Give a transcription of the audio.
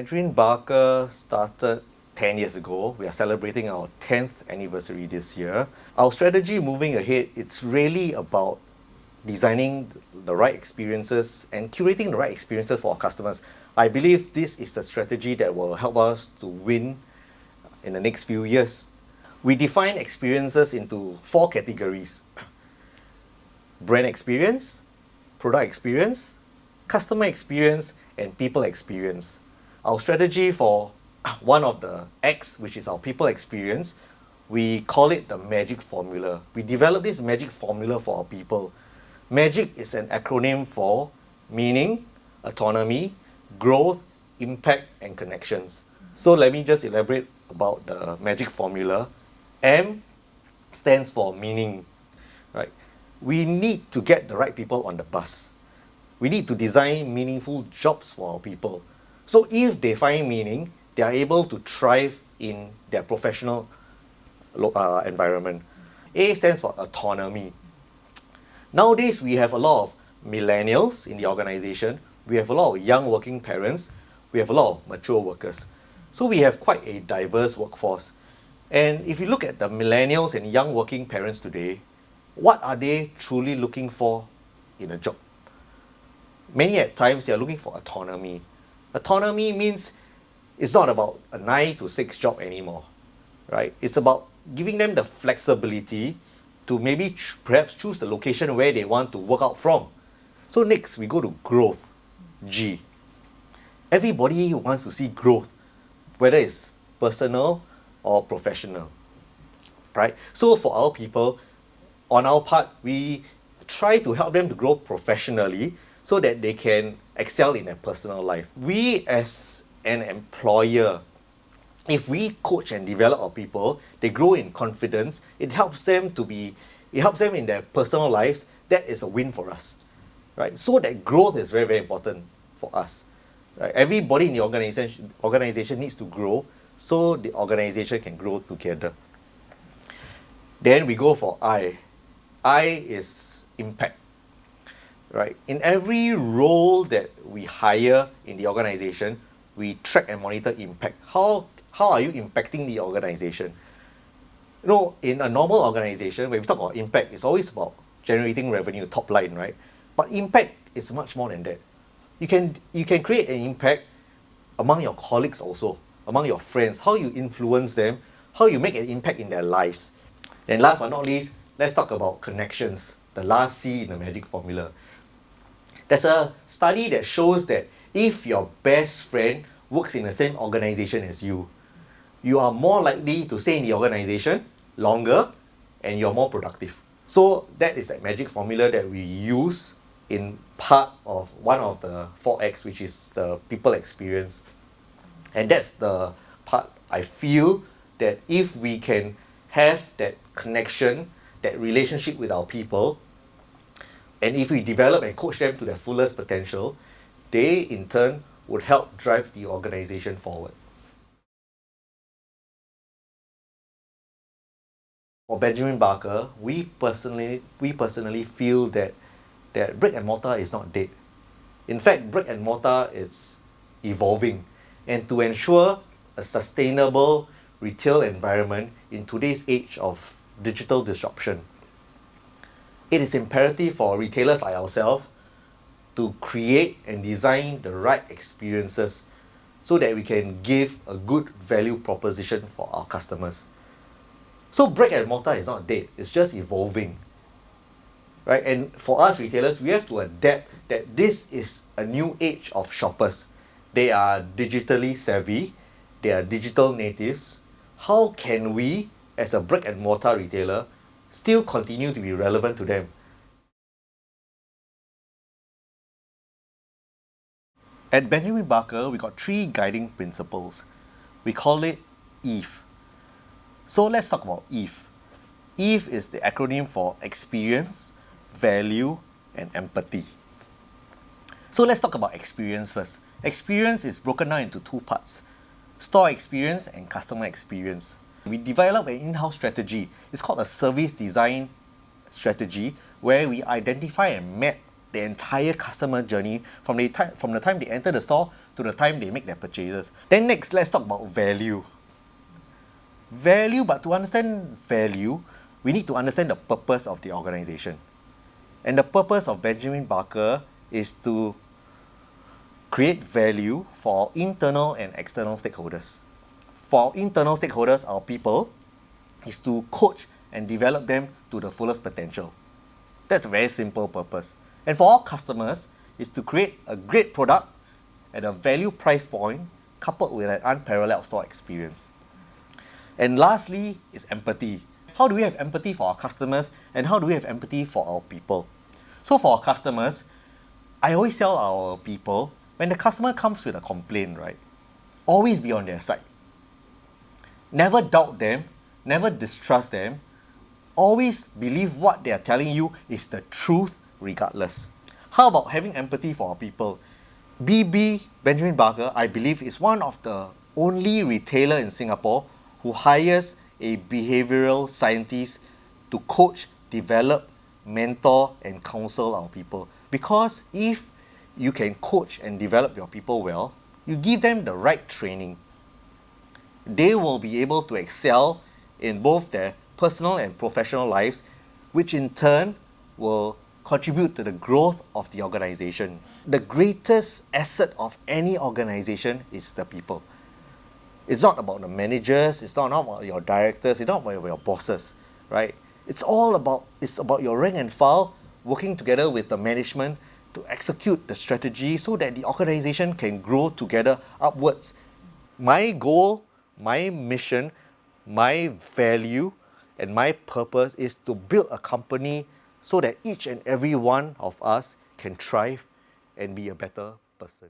Benjamin Barker started 10 years ago. We are celebrating our 10th anniversary this year. Our strategy moving ahead, it's really about designing the right experiences and curating the right experiences for our customers. I believe this is the strategy that will help us to win in the next few years. We define experiences into 4 categories: brand experience, product experience, customer experience, and people experience. Our strategy for one of the X, which is our people experience, we call it the magic formula. We developed this magic formula for our people. Magic is an acronym for meaning, autonomy, growth, impact, and connections. So let me just elaborate about the magic formula. M stands for meaning, right? We need to get the right people on the bus. We need to design meaningful jobs for our people. So if they find meaning, they are able to thrive in their professional environment. A stands for autonomy. Nowadays, we have a lot of millennials in the organization. We have a lot of young working parents. We have a lot of mature workers. So we have quite a diverse workforce. And if you look at the millennials and young working parents today, what are they truly looking for in a job? Many at times, they are looking for autonomy. Autonomy means it's not about a 9 to 6 job anymore, right? It's about giving them the flexibility to maybe perhaps choose the location where they want to work out from. So next, we go to growth, G. Everybody wants to see growth, whether it's personal or professional, right? So for our people, on our part, we try to help them to grow professionally so that they can excel in their personal life. We as an employer, if we coach and develop our people, they grow in confidence, it helps them in their personal lives. That is a win for us, right? So that growth is very, very important for us, right? Everybody in the organization needs to grow so the organization can grow together. Then we go for I. I is impact, right? In every role that we hire in the organization, we track and monitor impact. How are you impacting the organization? You know, in a normal organization, when we talk about impact, it's always about generating revenue, top line, right? But impact is much more than that. You can create an impact among your colleagues also, among your friends, how you influence them, how you make an impact in their lives. And last but not least, let's talk about connections, the last C in the magic formula. There's a study that shows that if your best friend works in the same organization as you, you are more likely to stay in the organization longer and you're more productive. So that is that magic formula that we use in part of one of the 4X, which is the people experience. And that's the part I feel that if we can have that connection, that relationship with our people, and if we develop and coach them to their fullest potential, they in turn would help drive the organization forward. For Benjamin Barker, we personally feel that brick and mortar is not dead. In fact, brick and mortar is evolving. And to ensure a sustainable retail environment in today's age of digital disruption, it is imperative for retailers like ourselves to create and design the right experiences so that we can give a good value proposition for our customers. So brick and mortar is not dead, it's just evolving, right? And for us retailers, we have to adapt that this is a new age of shoppers. They are digitally savvy, they are digital natives. How can we, as a brick and mortar retailer, still continue to be relevant to them? At Benjamin Barker, we got 3 guiding principles. We call it EVE. So let's talk about EVE. EVE is the acronym for experience, value, and empathy. So let's talk about experience first. Experience is broken down into 2 parts: store experience and customer experience. We develop an in-house strategy. It's called a service design strategy, where we identify and map the entire customer journey from the time they enter the store to the time they make their purchases. Then next, let's talk about value. Value, but to understand value, we need to understand the purpose of the organization. And the purpose of Benjamin Barker is to create value for our internal and external stakeholders. For our internal stakeholders, our people, is to coach and develop them to the fullest potential. That's a very simple purpose. And for our customers, is to create a great product at a value price point coupled with an unparalleled store experience. And lastly is empathy. How do we have empathy for our customers and how do we have empathy for our people? So for our customers, I always tell our people, when the customer comes with a complaint, right, always be on their side. Never doubt them, never distrust them. Always believe what they are telling you is the truth regardless. How about having empathy for our people? Benjamin Barker, I believe, is one of the only retailer in Singapore who hires a behavioral scientist to coach, develop, mentor, and counsel our people. Because if you can coach and develop your people well, you give them the right training, they will be able to excel in both their personal and professional lives, which in turn will contribute to the growth of the organization. The greatest asset of any organization is the people. It's not about the managers, it's not about your directors, it's not about your bosses, right? It's about your rank and file working together with the management to execute the strategy so that the organization can grow together upwards. My goal, my mission, my value, and my purpose is to build a company so that each and every one of us can thrive and be a better person.